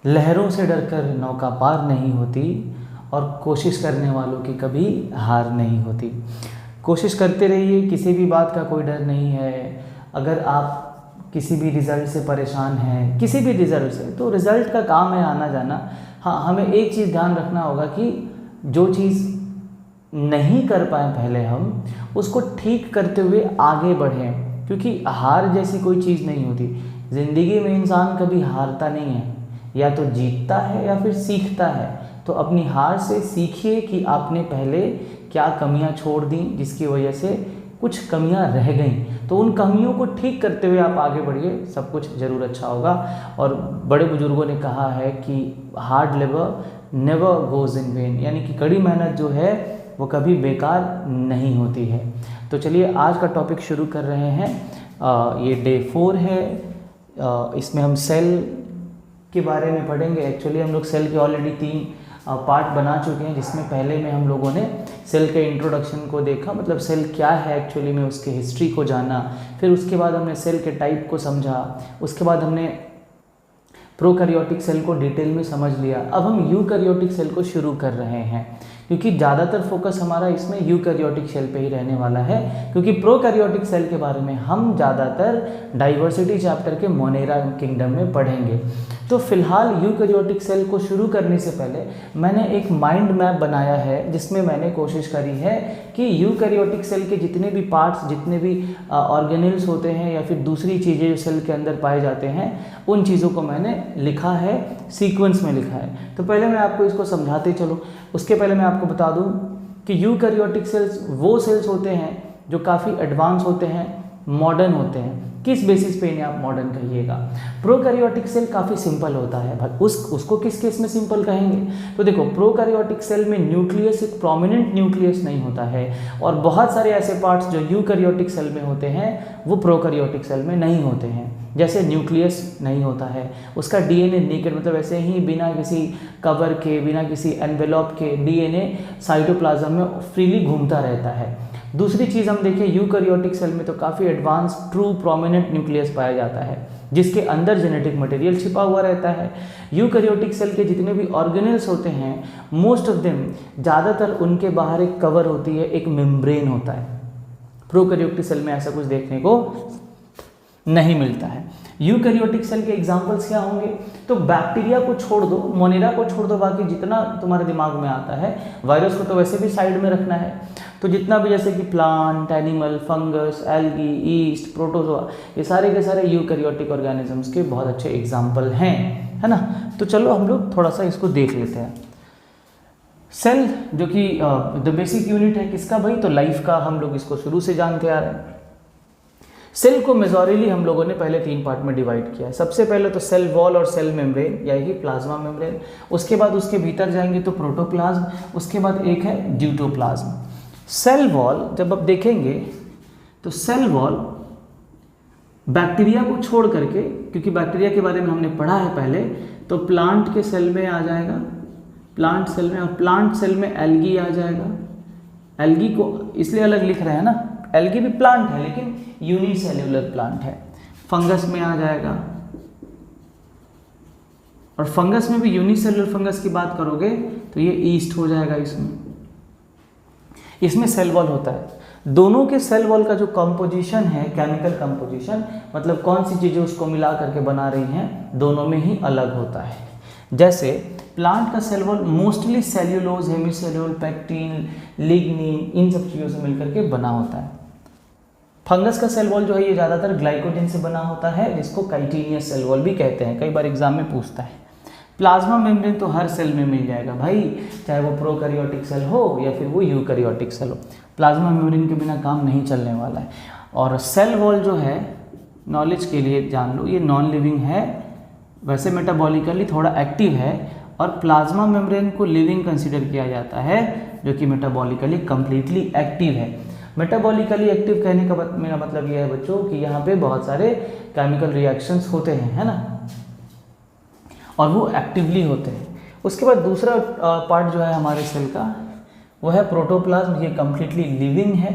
लहरों से डरकर नौका पार नहीं होती और कोशिश करने वालों की कभी हार नहीं होती। कोशिश करते रहिए, किसी भी बात का कोई डर नहीं है। अगर आप किसी भी रिज़ल्ट से परेशान हैं, किसी भी रिज़ल्ट से, तो रिज़ल्ट का काम है आना जाना। हाँ, हमें एक चीज़ ध्यान रखना होगा कि जो चीज़ नहीं कर पाए पहले हम उसको ठीक करते हुए आगे बढ़ें, क्योंकि हार जैसी कोई चीज़ नहीं होती। ज़िंदगी में इंसान कभी हारता नहीं है, या तो जीतता है या फिर सीखता है। तो अपनी हार से सीखिए कि आपने पहले क्या कमियां छोड़ दी जिसकी वजह से कुछ कमियां रह गईं, तो उन कमियों को ठीक करते हुए आप आगे बढ़िए, सब कुछ ज़रूर अच्छा होगा। और बड़े बुजुर्गों ने कहा है कि hard labour never goes in when, यानी कि कड़ी मेहनत जो है वो कभी बेकार नहीं होती है। तो चलिए आज का टॉपिक शुरू कर रहे हैं। ये डे 4 है। इसमें हम सेल के बारे में पढ़ेंगे। एक्चुअली हम लोग सेल के ऑलरेडी 3 पार्ट बना चुके हैं, जिसमें पहले में हम लोगों ने सेल के इंट्रोडक्शन को देखा, मतलब सेल क्या है एक्चुअली में, उसके हिस्ट्री को जाना। फिर उसके बाद हमने सेल के टाइप को समझा। उसके बाद हमने प्रोकैरियोटिक सेल को डिटेल में समझ लिया। अब हम यूकैरियोटिक सेल को शुरू कर रहे हैं, क्योंकि ज़्यादातर फोकस हमारा इसमें यूकैरियोटिक सेल पे ही रहने वाला है, क्योंकि प्रोकैरियोटिक सेल के बारे में हम ज़्यादातर डाइवर्सिटी चैप्टर के मोनेरा किंगडम में पढ़ेंगे। तो फिलहाल यूकैरियोटिक सेल को शुरू करने से पहले मैंने एक माइंड मैप बनाया है, जिसमें मैंने कोशिश करी है कि यूकैरियोटिक सेल के जितने भी पार्ट्स, जितने भी ऑर्गेनेल्स होते हैं या फिर दूसरी चीज़ें जो सेल के अंदर पाए जाते हैं, उन चीज़ों को मैंने लिखा है, सीक्वेंस में लिखा है। तो पहले मैं आपको इसको समझाते चलूँ। उसके पहले मैं आपको बता दूं कि यूकैरियोटिक सेल्स वो सेल्स होते हैं जो काफ़ी एडवांस होते हैं, मॉडर्न होते हैं। किस बेसिस पे इन्हें आप मॉडर्न कहिएगा? प्रोकैरियोटिक सेल काफ़ी सिंपल होता है। उसको किस केस में सिंपल कहेंगे? तो देखो, प्रोकैरियोटिक सेल में न्यूक्लियस एक प्रोमिनेंट न्यूक्लियस नहीं होता है, और बहुत सारे ऐसे पार्ट्स जो यूकैरियोटिक सेल में होते हैं वो प्रोकैरियोटिक सेल में नहीं होते हैं। जैसे न्यूक्लियस नहीं होता है, उसका डीएनए नेकेड, मतलब ऐसे ही बिना किसी कवर के, बिना किसी एनवेलप के डीएनए साइटोप्लाज्म में फ्रीली घूमता रहता है। दूसरी चीज़ हम देखें, यूकैरियोटिक सेल में तो काफ़ी एडवांस ट्रू प्रोमिनेंट न्यूक्लियस पाया जाता है, जिसके अंदर जेनेटिक मटेरियल छिपा हुआ रहता है। यूकैरियोटिक सेल के जितने भी ऑर्गेनेल्स होते हैं, मोस्ट ऑफ देम, ज़्यादातर उनके बाहर एक कवर होती है, एक मेम्ब्रेन होता है। प्रोकैरियोटिक सेल में ऐसा कुछ देखने को नहीं मिलता है। यूकैरियोटिक सेल के एग्जाम्पल्स क्या होंगे? तो बैक्टीरिया को छोड़ दो, मोनेरा को छोड़ दो, बाकी जितना तुम्हारे दिमाग में आता है, वायरस को तो वैसे भी साइड में रखना है, तो जितना भी जैसे कि plant, animal, fungus, algae, east, protozoa, ये सारे के सारे यूकैरियोटिक ऑर्गेनिजम्स के बहुत अच्छे एग्जाम्पल हैं, है ना। तो चलो हम लोग थोड़ा सा इसको देख लेते हैं। सेल जो कि द बेसिक यूनिट है किसका भाई? तो लाइफ का। हम लोग इसको शुरू से जानते आ रहे हैं। सेल को मेजॉरिली हम लोगों ने पहले 3 पार्ट में डिवाइड किया है। सबसे पहले तो सेल वॉल और सेल मेम्ब्रेन, यानी कि प्लाज्मा मेम्ब्रेन। उसके बाद उसके भीतर जाएंगे तो प्रोटोप्लाज्म। उसके बाद एक है ड्यूटोप्लाज्म। सेल वॉल जब आप देखेंगे तो सेल वॉल बैक्टीरिया को छोड़ करके, क्योंकि बैक्टीरिया के बारे में हमने पढ़ा है पहले, तो प्लांट के सेल में आ जाएगा, प्लांट सेल में, और प्लांट सेल में एल्गी आ जाएगा। एल्गी को इसलिए अलग लिख रहे हैं ना, एल्गी भी प्लांट है लेकिन यूनिसेल्यूलर प्लांट है। फंगस में आ जाएगा, और फंगस में भी यूनिसेल्यूलर फंगस की बात करोगे तो ये ईस्ट हो जाएगा। इसमें सेल वॉल होता है। दोनों के सेल वॉल का जो कंपोजिशन है, केमिकल कंपोजिशन, मतलब कौन सी चीज़ें उसको मिला करके बना रही हैं, दोनों में ही अलग होता है। जैसे प्लांट का cell wall mostly cellulose, hemicellulose, pectin, lignin, इन सब चीज़ों से मिलकर के बना होता है। फंगस का सेल वॉल जो है ये ज़्यादातर ग्लाइकोजन से बना होता है, जिसको काइटिनियस सेल वॉल भी कहते हैं। कई बार एग्जाम में पूछता है। प्लाज्मा मेम्ब्रेन तो हर सेल में मिल जाएगा भाई, चाहे वो प्रोकैरियोटिक सेल हो या फिर वो यूकैरियोटिक सेल हो। प्लाज्मा मेम्ब्रेन के बिना काम नहीं चलने वाला है। और सेल वॉल जो है, नॉलेज के लिए जान लो, ये नॉन लिविंग है, वैसे मेटाबॉलिकली थोड़ा एक्टिव है, और प्लाज्मा मेम्ब्रेन को लिविंग कंसिडर किया जाता है, जो कि मेटाबॉलिकली कंप्लीटली एक्टिव है। मेटाबॉलिकली एक्टिव कहने का मेरा मतलब यह है बच्चों कि यहाँ पे बहुत सारे केमिकल रिएक्शंस होते हैं, है ना, और वो एक्टिवली होते हैं। उसके बाद दूसरा पार्ट जो है हमारे सेल का, वो है प्रोटोप्लाज्म। ये कम्प्लीटली लिविंग है।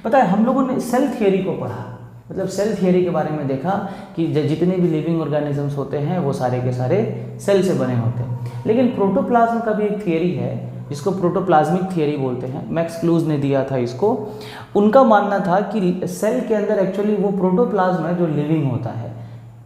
पता है हम लोगों ने सेल थियोरी को पढ़ा, मतलब सेल थियरी के बारे में देखा कि जितने भी लिविंग ऑर्गेनिजम्स होते हैं वो सारे के सारे सेल से बने होते हैं। लेकिन प्रोटोप्लाज्म का भी एक थियरी है जिसको प्रोटोप्लाज्मिक थियरी बोलते हैं, मैक्स क्लूज ने दिया था इसको। उनका मानना था कि सेल के अंदर एक्चुअली वो प्रोटोप्लाज्म है जो लिविंग होता है,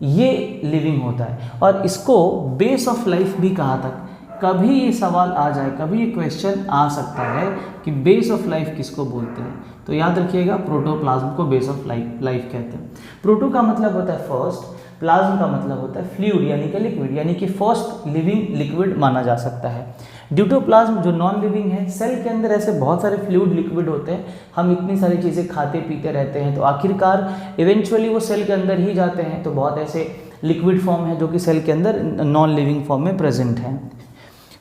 ये लिविंग होता है, और इसको बेस ऑफ लाइफ भी कहा था। कभी ये सवाल आ जाए, कभी ये क्वेश्चन आ सकता है कि बेस ऑफ लाइफ किसको बोलते हैं, तो याद रखिएगा प्रोटोप्लाज्म को बेस ऑफ लाइफ कहते हैं। प्रोटो का मतलब होता है फर्स्ट, प्लाज्म का मतलब होता है फ्लूइड यानी कि लिक्विड, यानी कि फर्स्ट लिविंग लिक्विड माना जा सकता है। ड्यूटोप्लाज्म जो नॉन लिविंग है, सेल के अंदर ऐसे बहुत सारे फ्लूइड लिक्विड होते हैं, हम इतनी सारी चीज़ें खाते पीते रहते हैं तो आखिरकार इवेंचुअली वो सेल के अंदर ही जाते हैं, तो बहुत ऐसे लिक्विड फॉर्म है जो कि सेल के अंदर नॉन लिविंग फॉर्म में प्रेजेंट हैं।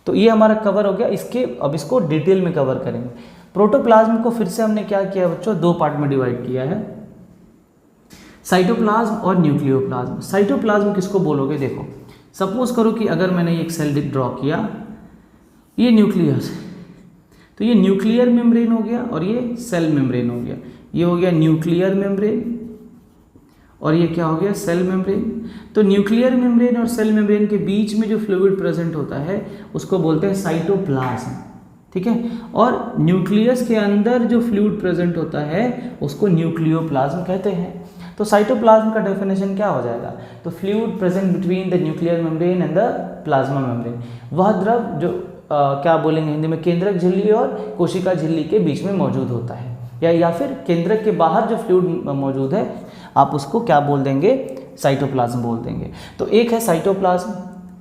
तो ये हमारा कवर हो गया, अब इसको डिटेल में कवर करेंगे। प्रोटोप्लाज्म को फिर से हमने क्या किया बच्चों, दो पार्ट में डिवाइड किया है, साइटोप्लाज्म और न्यूक्लियोप्लाज्म। साइटोप्लाज्म किसको बोलोगे, देखो सपोज करो कि अगर मैंने एक सेल ड्रॉ किया, ये न्यूक्लियस है, तो ये न्यूक्लियर मेम्ब्रेन हो गया और ये सेल मेम्ब्रेन हो गया। ये हो गया न्यूक्लियर मेम्ब्रेन और ये क्या हो गया, सेल मेम्ब्रेन। तो न्यूक्लियर मेम्ब्रेन और सेल मेम्ब्रेन के बीच में जो फ्लूइड प्रेजेंट होता है उसको बोलते हैं साइटोप्लाज्म, ठीक है। और न्यूक्लियस के अंदर जो फ्लूइड प्रेजेंट होता है उसको न्यूक्लियोप्लाज्म कहते हैं। तो साइटोप्लाज्म का डेफिनेशन क्या हो जाएगा, तो fluid present between the nuclear membrane and the plasma membrane, वह द्रव जो क्या बोलेंगे हिंदी में, केंद्रक झिल्ली और कोशिका झिल्ली के बीच में मौजूद होता है, या फिर केंद्रक के बाहर जो फ्लूइड मौजूद है आप उसको क्या बोल देंगे, साइटोप्लाज्म बोल देंगे। तो एक है साइटोप्लाज्म,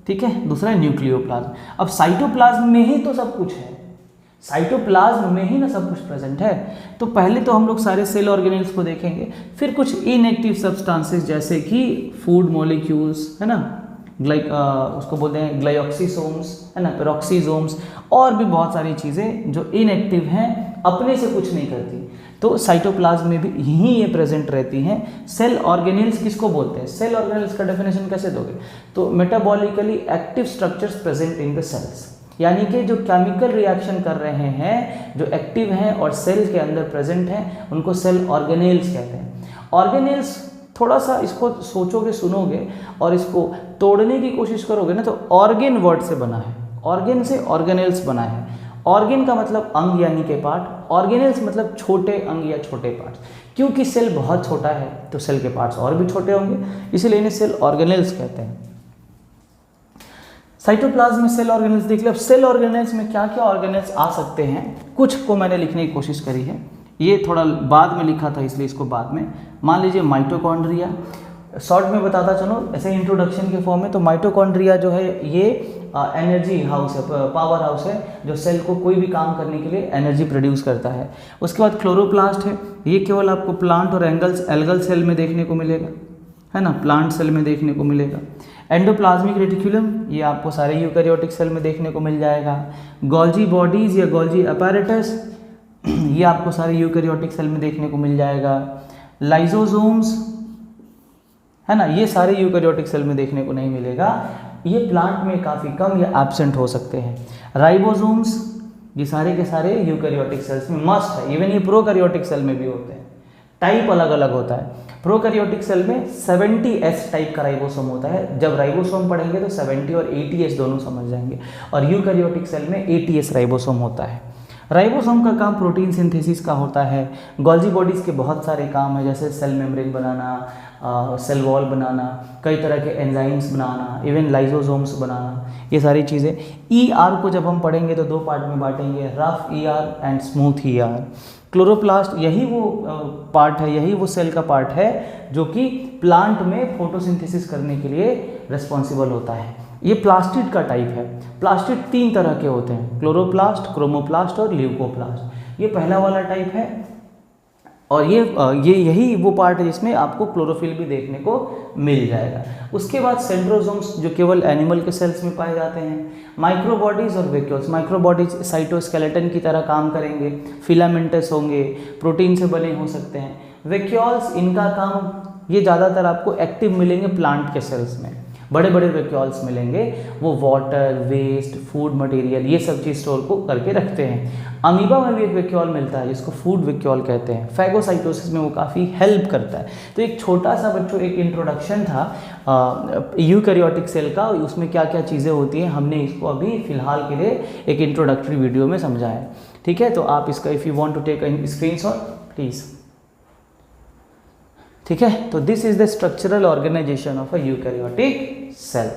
ठीक है, दूसरा है न्यूक्लियोप्लाज्म। अब साइटोप्लाज्म में ही तो सब कुछ है, साइटोप्लाज्म में ही ना सब कुछ प्रेजेंट है। तो पहले तो हम लोग सारे सेल ऑर्गेनेल्स को देखेंगे, फिर कुछ इनएक्टिव सब्सटेंसेस जैसे कि फूड मॉलिक्यूल्स, है ना, उसको बोलते हैं ग्लाइऑक्सीसोम्स, है ना, पेरोक्सीसोम्स, और भी बहुत सारी चीज़ें जो इनएक्टिव हैं, अपने से कुछ नहीं करती, तो साइटोप्लाज्म में भी यही ये प्रेजेंट रहती हैं। सेल ऑर्गेनेल्स किसको बोलते हैं, सेल ऑर्गेनेल्स का डेफिनेशन कैसे दोगे, तो metabolically active structures present in the cells, यानी कि जो केमिकल रिएक्शन कर रहे हैं, जो एक्टिव हैं और सेल के अंदर प्रेजेंट हैं, उनको सेल ऑर्गेनेल्स कहते हैं। ऑर्गेनेल्स थोड़ा सा इसको सोचोगे, सुनोगे और इसको तोड़ने की कोशिश करोगे ना, तो ऑर्गेन वर्ड से बना है, ऑर्गेन से ऑर्गेनेल्स बना है। ऑर्गेन का मतलब अंग यानी के पार्ट, ऑर्गेनेल्स मतलब छोटे अंग या छोटे पार्ट्स। क्योंकि सेल बहुत छोटा है तो सेल के पार्ट्स और भी छोटे होंगे, इसीलिए इन्हें सेल ऑर्गेनेल्स कहते हैं। साइटोप्लाज्म में सेल ऑर्गेनेल्स देख लिया। अब सेल ऑर्गेनेल्स में क्या क्या ऑर्गेनेल्स आ सकते हैं, कुछ को मैंने लिखने की कोशिश करी है, ये थोड़ा बाद में लिखा था इसलिए इसको बाद में। मान लीजिए माइटोकॉन्ड्रिया, शॉर्ट में बताता चलो ऐसे इंट्रोडक्शन के फॉर्म में, तो माइटोकॉन्ड्रिया जो है ये एनर्जी हाउस है, पावर हाउस है, जो सेल को कोई भी काम करने के लिए एनर्जी प्रोड्यूस करता है। उसके बाद क्लोरोप्लास्ट है, ये केवल आपको प्लांट और एल्गल सेल में देखने को मिलेगा, है ना, प्लांट सेल में देखने को मिलेगा। एंडोप्लाज्मिक रेटिकुलम, ये आपको सारे यूकैरियोटिक सेल में देखने को मिल जाएगा। गोल्जी बॉडीज या गोल्जी अपैरेटस, ये आपको सारे यूकैरियोटिक सेल में देखने को मिल जाएगा। लाइजोसोम्स, है ना, ये सारे यूकैरियोटिक सेल में देखने को नहीं मिलेगा, ये प्लांट में काफ़ी कम या एब्सेंट हो सकते हैं। राइबोसोम्स, ये सारे के सारे यूकैरियोटिक सेल्स में मस्ट है, इवन ये प्रोकैरियोटिक सेल में भी होते हैं, टाइप अलग अलग होता है। प्रोकैरियोटिक सेल में 70S टाइप का राइबोसोम होता है, जब राइबोसोम पढ़ेंगे तो 70 और 80S दोनों समझ जाएंगे, और यूकैरियोटिक सेल में 80S राइबोसोम होता है। राइबोसोम का काम प्रोटीन सिंथेसिस का होता है। गोल्जी बॉडीज़ के बहुत सारे काम है, जैसे सेल मेम्ब्रेन बनाना, सेल वॉल बनाना, कई तरह के एंजाइम्स बनाना, इवन लाइजोसोम्स बनाना, ये सारी चीज़ें। ER को जब हम पढ़ेंगे तो दो पार्ट में बांटेंगे, rough ER and smooth ER। Chloroplast यही वो पार्ट है, यही वो सेल का पार्ट है जो कि प्लांट में फोटोसिंथेसिस करने के लिए रिस्पॉन्सिबल होता है। ये प्लास्टिड का टाइप है। प्लास्टिड 3 तरह के होते हैं, क्लोरोप्लास्ट, क्रोमोप्लास्ट और ल्यूकोप्लास्ट। ये पहला वाला टाइप है, और ये यही वो पार्ट है जिसमें आपको क्लोरोफिल भी देखने को मिल जाएगा। उसके बाद सेंट्रोसोम्स, जो केवल एनिमल के सेल्स में पाए जाते हैं। माइक्रोबॉडीज़ और वैक्यूल्स, माइक्रोबॉडीज साइटोस्केलेटन की तरह काम करेंगे, फिलामेंटस होंगे, प्रोटीन से बने हो सकते हैं। वैक्यूल्स, इनका काम ये ज़्यादातर आपको एक्टिव मिलेंगे प्लांट के सेल्स में। बड़े बड़े वैक्यूल्स मिलेंगे, वो वाटर, वेस्ट, फूड मटेरियल ये सब चीज़ स्टोर को करके रखते हैं। अमीबा में भी एक वैक्यूल मिलता है जिसको फूड वैक्यूल कहते हैं। फैगोसाइटोसिस में वो काफ़ी हेल्प करता है। तो एक छोटा सा बच्चों एक इंट्रोडक्शन था यूकैरियोटिक सेल का, उसमें क्या क्या चीज़ें होती हैं हमने इसको अभी फ़िलहाल के लिए एक इंट्रोडक्टरी वीडियो में समझा है। ठीक है, तो आप इसका if you want to take a screenshot please. ठीक है, तो this is the structural organisation of a eukaryotic cell.